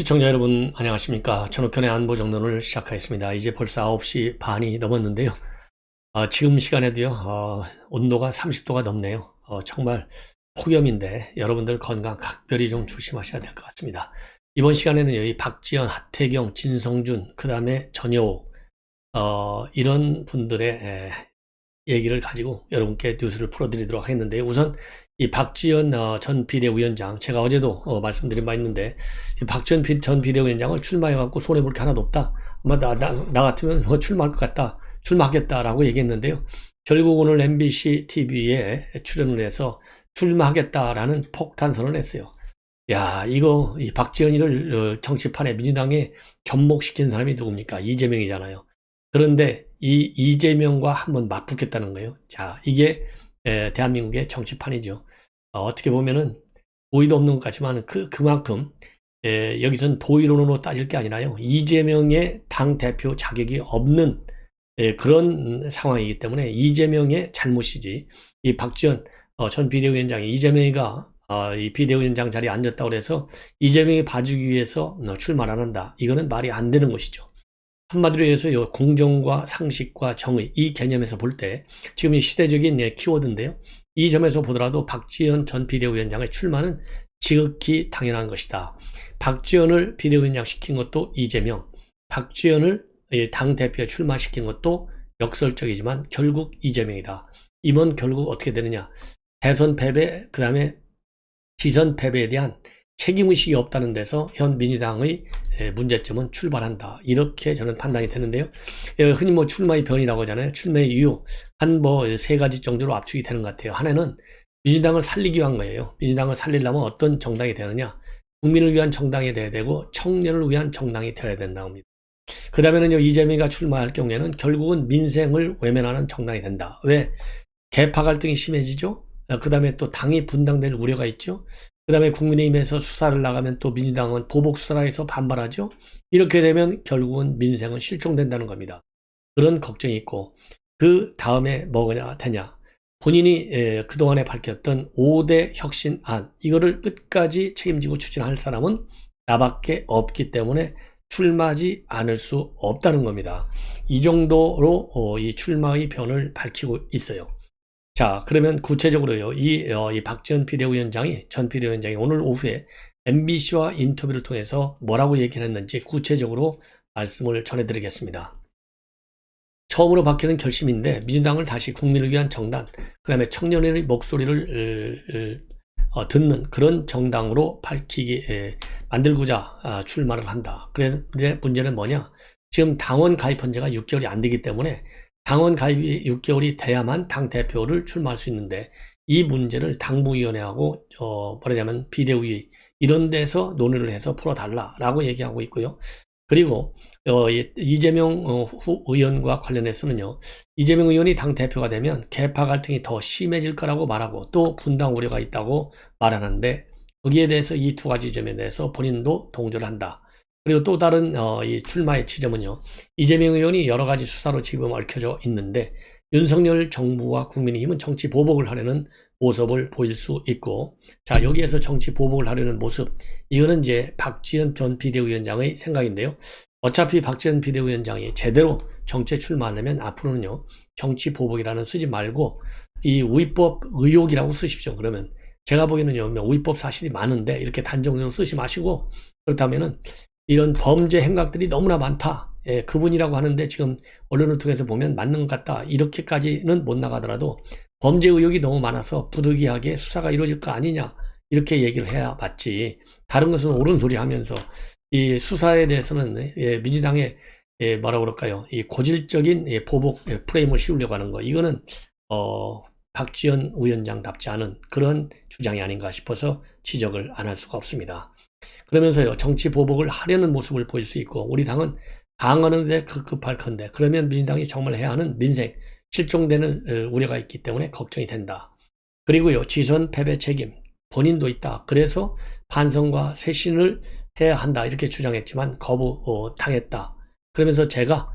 시청자 여러분 안녕하십니까. 전옥현의 안보정론을 시작하겠습니다. 이제 벌써 9시 반이 넘었는데요. 지금 시간에도요 온도가 30도가 넘네요. 정말 폭염인데 여러분들 건강 각별히 좀 조심하셔야 될 것 같습니다. 이번 시간에는 여기 박지원, 하태경, 진성준, 그 다음에 전효옥 이런 분들의 얘기를 가지고 여러분께 뉴스를 풀어드리도록 하겠는데, 우선 이 박지원 전 비대위원장, 제가 어제도 말씀드린 바 있는데, 이 박지원 전 비대위원장을 출마해갖고 손해볼 게 하나도 없다, 아마 나 같으면 출마할 것 같다, 출마하겠다라고 얘기했는데요. 결국 오늘 MBC TV에 출연을 해서 출마하겠다라는 폭탄 선언을 했어요. 야, 이거 이 박지원이를 정치판에 민주당에 접목시킨 사람이 누굽니까? 이재명이잖아요. 그런데 이 이재명과 한번 맞붙겠다는 거예요. 자, 이게 대한민국의 정치판이죠. 어떻게 보면은 도의도 없는 것 같지만 그만큼 여기서는 도의론으로 따질 게 아니라요, 이재명의 당대표 자격이 없는 그런 상황이기 때문에 이재명의 잘못이지, 이 박지원 전 비대위원장이 이재명이가 이 비대위원장 자리에 앉았다고 해서 이재명이 봐주기 위해서 출마를 안 한다, 이거는 말이 안 되는 것이죠. 한마디로 해서 공정과 상식과 정의, 이 개념에서 볼 때 지금 이 시대적인 키워드인데요. 이 점에서 보더라도 박지원 전 비대위원장의 출마는 지극히 당연한 것이다. 박지원을 비대위원장 시킨 것도 이재명, 박지원을 당대표에 출마시킨 것도 역설적이지만 결국 이재명이다. 이번 결국 어떻게 되느냐, 대선 패배, 그 다음에 지선 패배에 대한 책임의식이 없다는 데서 현 민주당의 문제점은 출발한다, 이렇게 저는 판단이 되는데요. 흔히 출마의 변이라고 하잖아요. 출마의 이유 한 세 가지 정도로 압축이 되는 것 같아요. 하나는 민주당을 살리기 위한 거예요. 민주당을 살리려면 어떤 정당이 되느냐, 국민을 위한 정당이 돼야 되고 청년을 위한 정당이 되어야 된다고 합니다. 그 다음에는요, 이재명이가 출마할 경우에는 결국은 민생을 외면하는 정당이 된다. 왜? 계파 갈등이 심해지죠. 그 다음에 또 당이 분당될 우려가 있죠. 그 다음에 국민의힘에서 수사를 나가면 또 민주당은 보복 수사에서 반발하죠. 이렇게 되면 결국은 민생은 실종된다는 겁니다. 그런 걱정이 있고, 그 다음에 뭐가 되냐, 본인이 그동안에 밝혔던 5대 혁신안, 이거를 끝까지 책임지고 추진할 사람은 나밖에 없기 때문에 출마하지 않을 수 없다는 겁니다. 이 정도로 이 출마의 변을 밝히고 있어요. 자, 그러면 구체적으로요, 이 박지원 전 비대위원장이 오늘 오후에 MBC와 인터뷰를 통해서 뭐라고 얘기를 했는지 구체적으로 말씀을 전해드리겠습니다. 처음으로 밝히는 결심인데, 민주당을 다시 국민을 위한 정당, 그 다음에 청년의 목소리를 듣는 그런 정당으로 만들고자 출마를 한다. 그런데 문제는 뭐냐, 지금 당원 가입한 지가 6개월이 안 되기 때문에 당원 가입이 6개월이 돼야만 당대표를 출마할 수 있는데, 이 문제를 당무위원회하고 말하자면 비대위 이런 데서 논의를 해서 풀어달라라고 얘기하고 있고요. 그리고 이재명 의원과 관련해서는요, 이재명 의원이 당대표가 되면 계파 갈등이 더 심해질 거라고 말하고 또 분당 우려가 있다고 말하는데, 거기에 대해서 이 두 가지 점에 대해서 본인도 동조를 한다. 그리고 또 다른 이 출마의 지점은요, 이재명 의원이 여러 가지 수사로 지금 얽혀져 있는데 윤석열 정부와 국민의힘은 정치 보복을 하려는 모습을 보일 수 있고, 자, 여기에서 정치 보복을 하려는 모습, 이거는 이제 박지원 전 비대위원장의 생각인데요. 어차피 박지원 비대위원장이 제대로 정치에 출마하려면 앞으로는요, 정치 보복이라는 쓰지 말고 이 위법 의혹이라고 쓰십시오. 그러면 제가 보기에는요, 위법 사실이 많은데 이렇게 단정적으로 쓰지 마시고, 그렇다면은 이런 범죄 행각들이 너무나 많다, 그분이라고 하는데 지금 언론을 통해서 보면 맞는 것 같다, 이렇게까지는 못 나가더라도 범죄 의혹이 너무 많아서 부득이하게 수사가 이루어질 거 아니냐, 이렇게 얘기를 해야 맞지. 다른 것은 옳은 소리 하면서 이 수사에 대해서는 민주당의 뭐라고 그럴까요, 이 고질적인 보복 프레임을 씌우려고 하는 거, 이거는 박지원 위원장답지 않은 그런 주장이 아닌가 싶어서 지적을 안 할 수가 없습니다. 그러면서요, 정치 보복을 하려는 모습을 보일 수 있고, 우리 당은 방어하는 데 급급할 건데, 그러면 민주당이 정말 해야 하는 민생 실종되는 우려가 있기 때문에 걱정이 된다. 그리고요, 지선 패배 책임 본인도 있다. 그래서 반성과 쇄신을 해야 한다, 이렇게 주장했지만 당했다. 그러면서 제가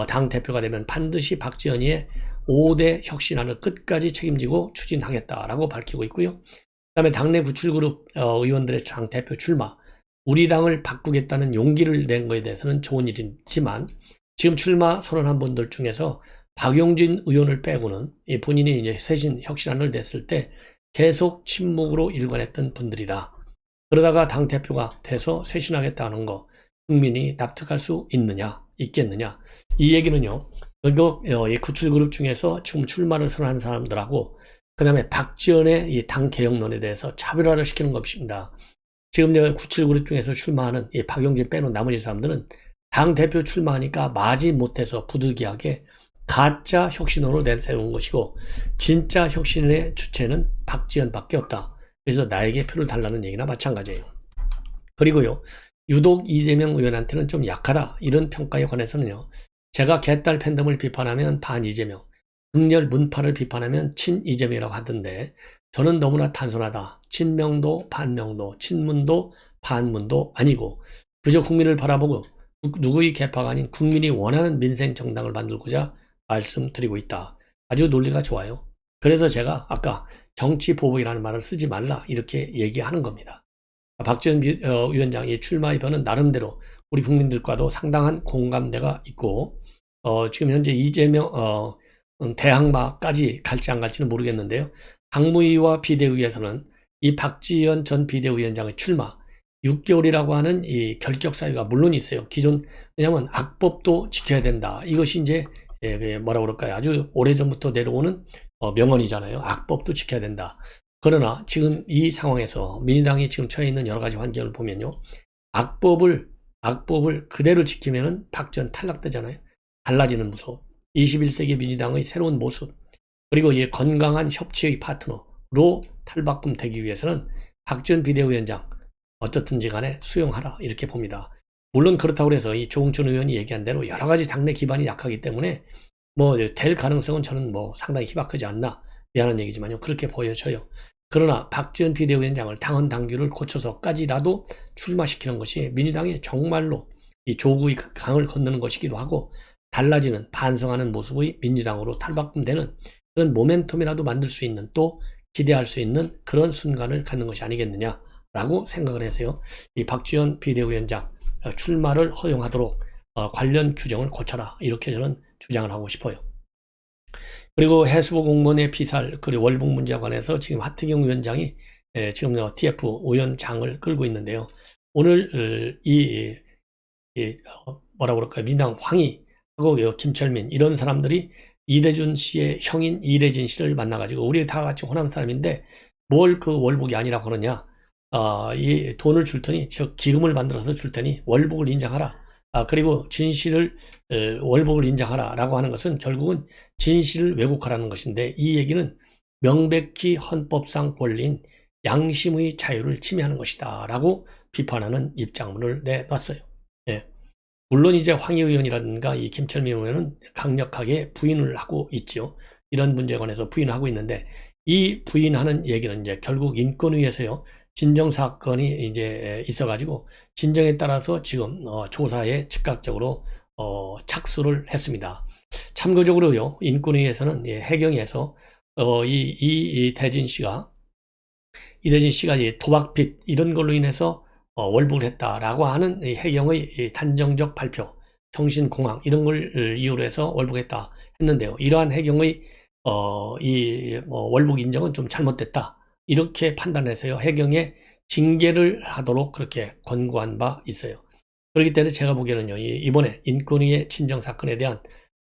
당 대표가 되면 반드시 박지원이의 5대 혁신안을 끝까지 책임지고 추진하겠다라고 밝히고 있고요. 그 다음에 당내 구출그룹 의원들의 당 대표 출마, 우리 당을 바꾸겠다는 용기를 낸 것에 대해서는 좋은 일이지만 지금 출마 선언한 분들 중에서 박용진 의원을 빼고는 본인이 이제 쇄신 혁신안을 냈을 때 계속 침묵으로 일관했던 분들이다. 그러다가 당대표가 돼서 쇄신하겠다는 거 국민이 납득할 수 있겠느냐. 이 얘기는요. 결국 이 구출그룹 중에서 지금 출마를 선언한 사람들하고 그 다음에 박지원의 이 당 개혁론에 대해서 차별화를 시키는 것입니다. 지금 구출그룹 중에서 출마하는 이 박용진 빼놓은 나머지 사람들은 당대표 출마하니까 마지 못해서 부득이하게 가짜 혁신으로 내세운 것이고 진짜 혁신의 주체는 박지원밖에 없다. 그래서 나에게 표를 달라는 얘기나 마찬가지예요. 그리고요. 유독 이재명 의원한테는 좀 약하다. 이런 평가에 관해서는요. 제가 개딸 팬덤을 비판하면 반 이재명, 극렬 문파를 비판하면 친 이재명이라고 하던데 저는 너무나 단순하다. 친명도 반명도 친문도 반문도 아니고 그저 국민을 바라보고 누구의 개파가 아닌 국민이 원하는 민생 정당을 만들고자 말씀드리고 있다. 아주 논리가 좋아요. 그래서 제가 아까 정치 보복이라는 말을 쓰지 말라 이렇게 얘기하는 겁니다. 박지원 위원장의 출마 입헌은 나름대로 우리 국민들과도 상당한 공감대가 있고 지금 현재 이재명 대항마까지 갈지 안 갈지는 모르겠는데요. 당무위와 비대위에서는 이 박지원 전 비대위원장의 출마 6개월이라고 하는 이 결격 사유가 물론 있어요. 왜냐하면 악법도 지켜야 된다. 이것이 이제 뭐라 그럴까요? 아주 오래전부터 내려오는 명언이잖아요. 악법도 지켜야 된다. 그러나 지금 이 상황에서 민주당이 지금 처해 있는 여러 가지 환경을 보면요. 악법을 그대로 지키면은 박지원 탈락되잖아요. 달라지는 모습. 21세기 민주당의 새로운 모습. 그리고 이 건강한 협치의 파트너로 탈바꿈되기 위해서는 박지원 비대위원장 어떻든지 간에 수용하라 이렇게 봅니다. 물론 그렇다고 해서 이 조홍천 의원이 얘기한 대로 여러 가지 당내 기반이 약하기 때문에 뭐 될 가능성은 저는 뭐 상당히 희박하지 않나 미안한 얘기지만요. 그렇게 보여져요. 그러나 박지원 비대위원장을 당헌 당규를 고쳐서까지라도 출마시키는 것이 민주당이 정말로 이 조국의 강을 건너는 것이기도 하고 달라지는 반성하는 모습의 민주당으로 탈바꿈되는 그런 모멘텀이라도 만들 수 있는 또 기대할 수 있는 그런 순간을 갖는 것이 아니겠느냐라고 생각을 해서요. 이 박지원 비대위원장 출마를 허용하도록 관련 규정을 고쳐라 이렇게 저는 주장을 하고 싶어요. 그리고 해수부 공무원의 피살 그리고 월북 문제에 관해서 지금 하태경 위원장이 지금 TF 위원장을 끌고 있는데요. 오늘 뭐라고 그럴까요? 민당 황희하고 김철민 이런 사람들이 이대준 씨의 형인 이대진 씨를 만나가지고 우리 다 같이 호남 사람인데 뭘 그 월북이 아니라고 그러냐? 이 돈을 줄 테니 즉 기금을 만들어서 줄 테니 월북을 인정하라. 그리고 진실을 월북을 인정하라 라고 하는 것은 결국은 진실을 왜곡하라는 것인데 이 얘기는 명백히 헌법상 권리인 양심의 자유를 침해하는 것이다 라고 비판하는 입장문을 내놨어요. 예. 물론 이제 황희 의원이라든가 이 김철민 의원은 강력하게 부인을 하고 있죠. 이런 문제에 관해서 부인을 하고 있는데 이 부인하는 얘기는 이제 결국 인권위에서요. 진정사건이 이제 있어가지고 진정에 따라서 지금 조사에 즉각적으로 착수를 했습니다. 참고적으로요, 인권위에서는 해경에서 이대진 씨가 도박빚 이런 걸로 인해서 월북을 했다라고 하는 해경의 단정적 발표, 정신공황 이런 걸 이유로 해서 월북했다 했는데요. 이러한 해경의 월북 인정은 좀 잘못됐다. 이렇게 판단해서요. 해경에 징계를 하도록 그렇게 권고한 바 있어요. 그렇기 때문에 제가 보기에는요. 이번에 인권위의 친정 사건에 대한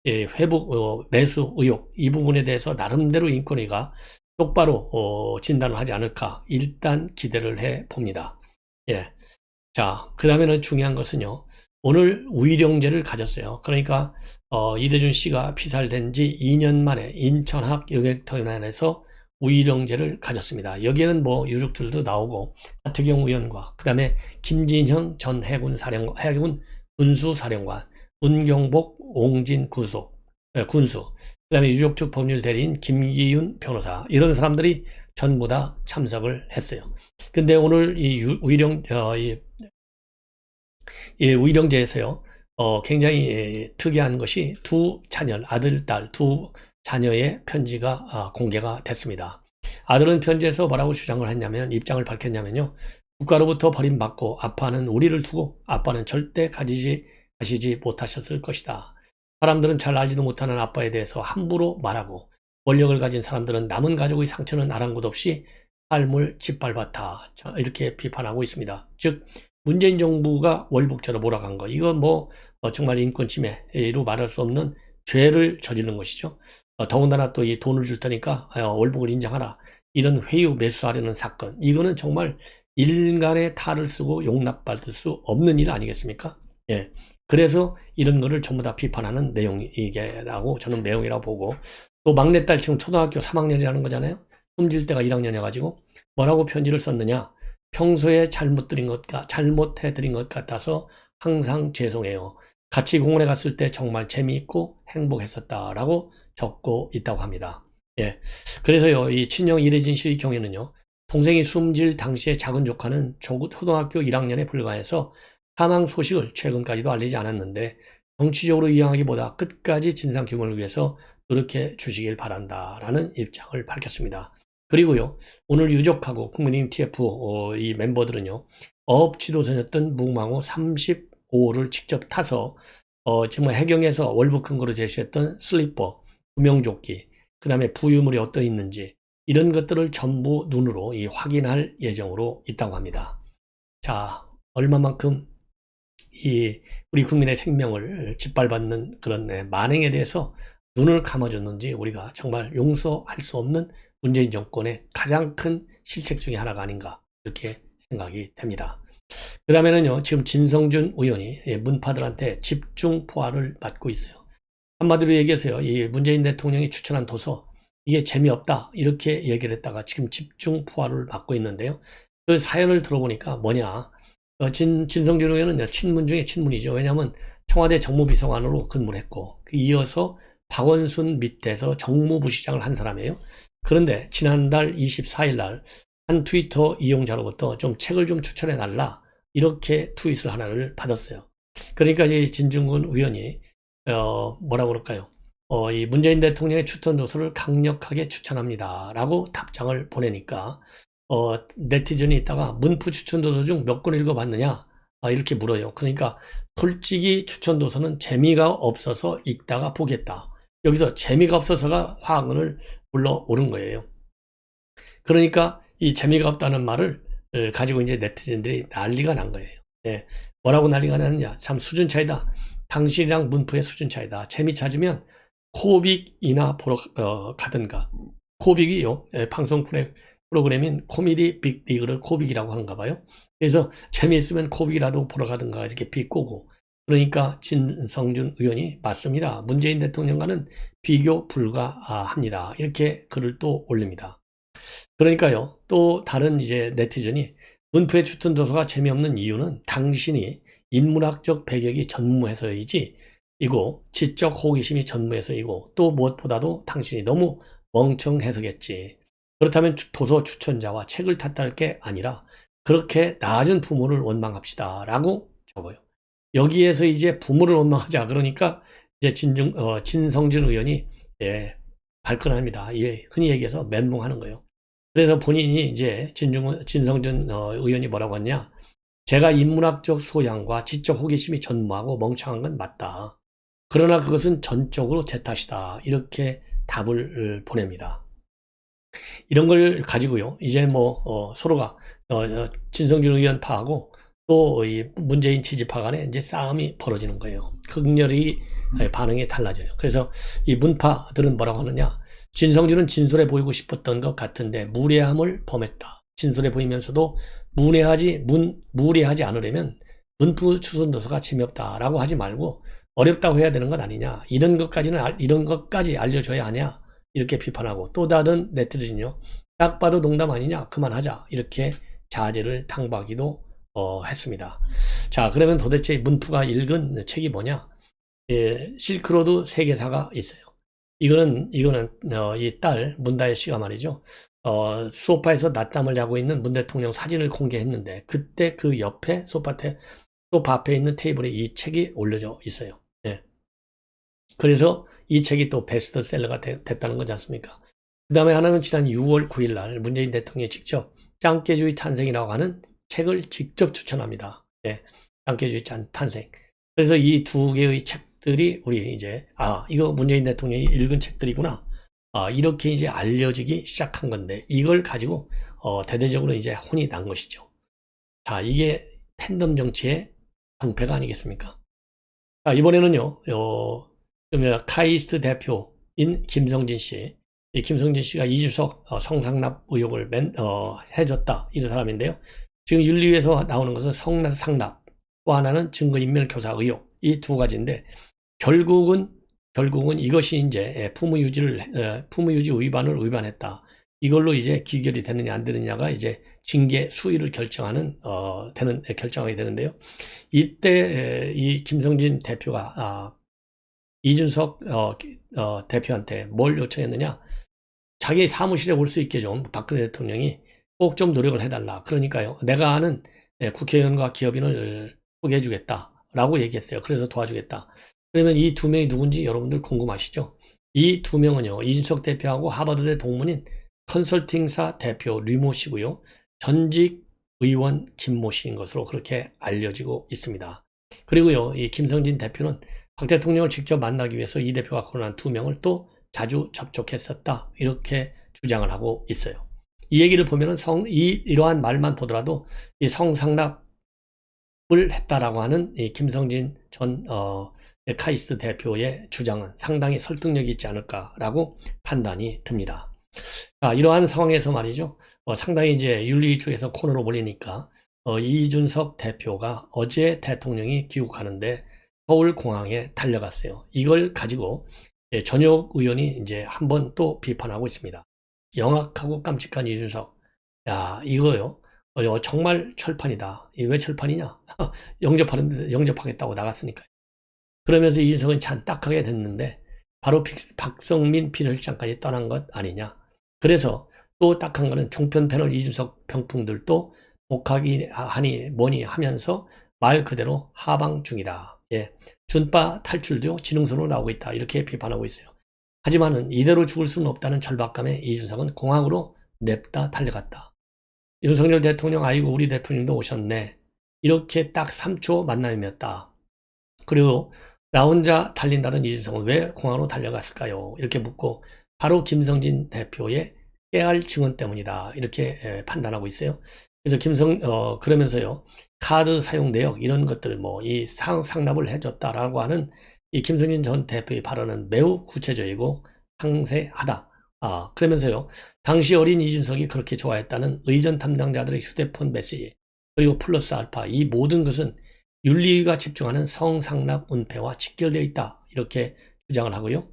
회복 매수 의혹 이 부분에 대해서 나름대로 인권위가 똑바로 진단을 하지 않을까 일단 기대를 해 봅니다. 예. 자, 그 다음에는 중요한 것은요. 오늘 우의령제를 가졌어요. 그러니까 이대준 씨가 피살된 지 2년 만에 인천학 영액터미널에서 우의령제를 가졌습니다. 여기에는 뭐 유족들도 나오고 하태경 의원과 그 다음에 김진형 전 해군 군수사령관, 문경복 옹진 군수, 그 다음에 유족 측 법률 대리인 김기윤 변호사 이런 사람들이 전부 다 참석을 했어요. 근데 오늘 이 우의령제에서요. 굉장히 특이한 것이 두 자녀, 아들, 딸 두 자녀의 편지가 공개가 됐습니다. 아들은 편지에서 뭐라고 주장을 했냐면 입장을 밝혔냐면요. 국가로부터 버림받고 아빠는 우리를 두고 아빠는 절대 가시지 못하셨을 것이다. 사람들은 잘 알지도 못하는 아빠에 대해서 함부로 말하고 권력을 가진 사람들은 남은 가족의 상처는 아랑곳 없이 삶을 짓밟았다. 자, 이렇게 비판하고 있습니다. 즉 문재인 정부가 월북자로 몰아간 거 이건 정말 인권 침해로 말할 수 없는 죄를 저지른 것이죠. 더군다나 또 이 돈을 줄 테니까 월북을 인정하라. 이런 회유 매수하려는 사건 이거는 정말 인간의 탈을 쓰고 용납받을 수 없는 일 아니겠습니까? 예. 그래서 이런 거를 전부 다 비판하는 내용이라고 저는 내용이라고 보고 또 막내딸 지금 초등학교 3학년이라는 거잖아요. 숨질 때가 1학년이어가지고 뭐라고 편지를 썼느냐. 평소에 잘못해드린 것 같아서 항상 죄송해요. 같이 공원에 갔을 때 정말 재미있고 행복했었다라고 적고 있다고 합니다. 예. 그래서요, 이 친형 이래진 씨의 경우에는요, 동생이 숨질 당시에 작은 조카는 초등학교 1학년에 불과해서 사망 소식을 최근까지도 알리지 않았는데 정치적으로 이용하기보다 끝까지 진상규명을 위해서 노력해 주시길 바란다라는 입장을 밝혔습니다. 그리고요, 오늘 유족하고 국민의힘 TF 이 멤버들은요, 어업 지도선이었던 무망호 35호를 직접 타서 지금 해경에서 월북 근거로 제시했던 슬리퍼, 구명조끼, 그 다음에 부유물이 어떠 있는지 이런 것들을 전부 눈으로 확인할 예정으로 있다고 합니다. 자, 얼마만큼 우리 국민의 생명을 짓밟았는 그런 만행에 대해서 눈을 감아줬는지 우리가 정말 용서할 수 없는 문재인 정권의 가장 큰 실책 중에 하나가 아닌가 이렇게 생각이 됩니다. 그 다음에는요, 지금 진성준 의원이 문파들한테 집중 포화를 맞고 있어요. 한마디로 얘기해서요, 이 문재인 대통령이 추천한 도서 이게 재미없다 이렇게 얘기를 했다가 지금 집중 포화를 맞고 있는데요. 그 사연을 들어보니까 뭐냐, 진성준 의원은 친문 중에 친문이죠. 왜냐하면 청와대 정무비서관으로 근무를 했고 이어서 박원순 밑에서 정무부시장을 한 사람이에요. 그런데 지난달 24일 날 한 트위터 이용자로부터 좀 책을 좀 추천해 달라 이렇게 트윗을 하나를 받았어요. 그러니까 이 진중근 의원이 뭐라고 그럴까요? 이 문재인 대통령의 추천 도서를 강력하게 추천합니다 라고 답장을 보내니까 네티즌이 있다가 문프 추천 도서 중 몇 권 읽어봤느냐 이렇게 물어요. 그러니까 솔직히 추천 도서는 재미가 없어서 읽다가 보겠다. 여기서 재미가 없어서가 화근을 불러오른 거예요. 그러니까 이 재미가 없다는 말을 가지고 이제 네티즌들이 난리가 난 거예요. 예. 뭐라고 난리가 나느냐. 참 수준 차이다. 당신이랑 문프의 수준 차이다. 재미 찾으면 코빅이나 보러 가든가. 코빅이요. 방송 프로그램인 코미디 빅리그를 코빅이라고 하는가 봐요. 그래서 재미있으면 코빅이라도 보러 가든가 이렇게 비꼬고. 그러니까 진성준 의원이 맞습니다. 문재인 대통령과는 비교 불가합니다. 이렇게 글을 또 올립니다. 그러니까요, 또 다른 이제 네티즌이 문프의 추천 도서가 재미없는 이유는 당신이 인문학적 배경이 전무해서이지 이고 지적 호기심이 전무해서이고 또 무엇보다도 당신이 너무 멍청해서겠지. 그렇다면 도서 추천자와 책을 탓할 게 아니라 그렇게 낮은 부모를 원망합시다 라고 적어요. 여기에서 이제 부모를 원망하자 그러니까 이제 진성준 의원이 발끈합니다. 흔히 얘기해서 멘붕하는 거예요. 그래서 본인이 이제 진성준 의원이 뭐라고 했냐. 제가 인문학적 소양과 지적 호기심이 전무하고 멍청한 건 맞다. 그러나 그것은 전적으로 제 탓이다. 이렇게 답을 보냅니다. 이런 걸 가지고요. 이제 서로가 진성준 의원파하고 또 이 문재인 지지파 간에 이제 싸움이 벌어지는 거예요. 극렬히 반응이 달라져요. 그래서 이 문파들은 뭐라고 하느냐. 진성준은 진솔해 보이고 싶었던 것 같은데 무례함을 범했다. 진솔해 보이면서도 무례하지 않으려면 문프 추천 도서가 재미없다라고 하지 말고 어렵다고 해야 되는 것 아니냐. 이런 것까지 알려줘야 하냐. 이렇게 비판하고 또 다른 네티즌이요. 딱 봐도 농담 아니냐. 그만하자. 이렇게 자제를 당부하기도 했습니다. 자, 그러면 도대체 문프가 읽은 책이 뭐냐? 실크로드 세계사가 있어요. 이거는 이 딸 문다혜 씨가 말이죠. 소파에서 낮잠을 자고 있는 문 대통령 사진을 공개했는데 그때 그 옆에 소파 앞에 있는 테이블에 이 책이 올려져 있어요. 예. 그래서 이 책이 또 베스트셀러가 됐다는 거지 않습니까? 그 다음에 하나는 지난 6월 9일 날 문재인 대통령이 직접 짱깨주의 탄생이라고 하는 책을 직접 추천합니다. 예, 땅깨주의 탄생. 그래서 이 두 개의 책들이 우리 이제 이거 문재인 대통령이 읽은 책들이구나. 이렇게 이제 알려지기 시작한 건데 이걸 가지고 대대적으로 이제 혼이 난 것이죠. 자, 이게 팬덤 정치의 방패가 아니겠습니까? 자, 이번에는요, 카이스트 대표인 김성진 씨. 이 김성진 씨가 이준석 성상납 의혹을 해줬다. 이런 사람인데요. 지금 윤리위에서 나오는 것은 성상납, 또 하나는 증거인멸교사 의혹. 이 두 가지인데, 결국은 이것이 이제 품위유지 위반을 위반했다. 이걸로 이제 기결이 되느냐 안 되느냐가 이제 징계 수위를 결정하게 되는데요. 이때 이 김성진 대표가 이준석 대표한테 뭘 요청했느냐? 자기 사무실에 올 수 있게 좀 박근혜 대통령이 꼭 좀 노력을 해달라. 그러니까요, 내가 아는 국회의원과 기업인을 소개해주겠다라고 얘기했어요. 그래서 도와주겠다. 그러면 이 두 명이 누군지 여러분들 궁금하시죠? 이 두 명은요, 이준석 대표하고 하버드대 동문인 컨설팅사 대표 류모 씨고요, 전직 의원 김모 씨인 것으로 그렇게 알려지고 있습니다. 그리고요, 이 김성진 대표는 박 대통령을 직접 만나기 위해서 이 대표가 거론한 두 명을 또 자주 접촉했었다. 이렇게 주장을 하고 있어요. 이 얘기를 보면은 이러한 말만 보더라도 이 성상납을 했다라고 하는 이 김성진 전 카이스트 대표의 주장은 상당히 설득력이 있지 않을까라고 판단이 듭니다. 자, 이러한 상황에서 말이죠. 상당히 이제 윤리 쪽에서 코너로 몰리니까 이준석 대표가 어제 대통령이 귀국하는데 서울공항에 달려갔어요. 이걸 가지고 전역 의원이 이제 한번 또 비판하고 있습니다. 영악하고 깜찍한 이준석. 야, 이거요. 정말 철판이다. 왜 철판이냐? 영접하겠다고 나갔으니까. 그러면서 이준석은 참 딱하게 됐는데 바로 박성민 비서실장까지 떠난 것 아니냐. 그래서 또 딱한 거는 종편 패널 이준석 병풍들도 복하기 하니 뭐니 하면서 말 그대로 하방 중이다. 예, 준바 탈출도 지능선으로 나오고 있다. 이렇게 비판하고 있어요. 하지만은 이대로 죽을 수는 없다는 절박감에 이준석은 공항으로 냅다 달려갔다. 윤석열 대통령, 아이고 우리 대표님도 오셨네. 이렇게 딱 3초 만남이었다. 그리고 나 혼자 달린다던 이준석은 왜 공항으로 달려갔을까요? 이렇게 묻고 바로 김성진 대표의 깨알 증언 때문이다. 이렇게 판단하고 있어요. 그래서 그러면서요, 카드 사용 내역 이런 것들 이 상납을 해줬다라고 하는 이 김성진 전 대표의 발언은 매우 구체적이고 상세하다. 그러면서요, 당시 어린 이준석이 그렇게 좋아했다는 의전 담당자들의 휴대폰 메시지, 그리고 플러스 알파, 이 모든 것은 윤리위가 집중하는 성상납 은폐와 직결되어 있다. 이렇게 주장을 하고요.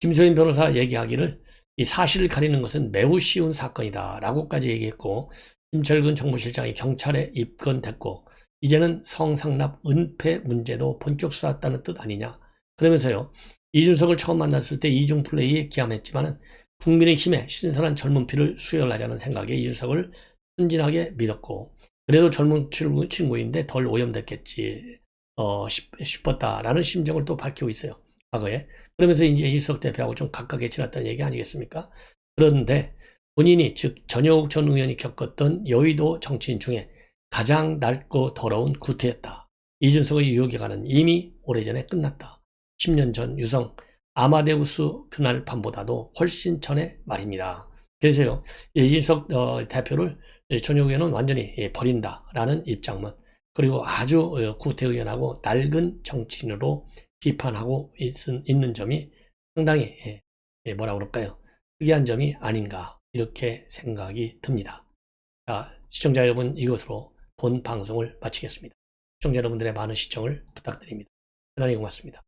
김소연 변호사 얘기하기를 이 사실을 가리는 것은 매우 쉬운 사건이다. 라고까지 얘기했고, 김철근 정무실장이 경찰에 입건됐고, 이제는 성상납 은폐 문제도 본격 수사했다는 뜻 아니냐. 그러면서요, 이준석을 처음 만났을 때 이중 플레이에 기함했지만은 국민의힘의 신선한 젊은 피를 수혈하자는 생각에 이준석을 순진하게 믿었고, 그래도 젊은 친구인데 덜 오염됐겠지 싶었다라는 심정을 또 밝히고 있어요. 과거에. 그러면서 이제 이준석 대표하고 좀 가깝게 지냈다는 얘기 아니겠습니까? 그런데 본인이 즉 전효욱 전 의원이 겪었던 여의도 정치인 중에 가장 낡고 더러운 구태였다. 이준석의 유효기간은 이미 오래전에 끝났다. 10년 전 유성 아마데우스 그날 밤보다도 훨씬 전의 말입니다. 그래서요, 이준석 대표를 전효욱 의원은 완전히 버린다라는 입장문, 그리고 아주 구태의원하고 낡은 정치인으로 비판하고 있는 점이 상당히 뭐라 그럴까요? 특이한 점이 아닌가 이렇게 생각이 듭니다. 자, 시청자 여러분, 이것으로 본 방송을 마치겠습니다. 시청자 여러분들의 많은 시청을 부탁드립니다. 대단히 고맙습니다.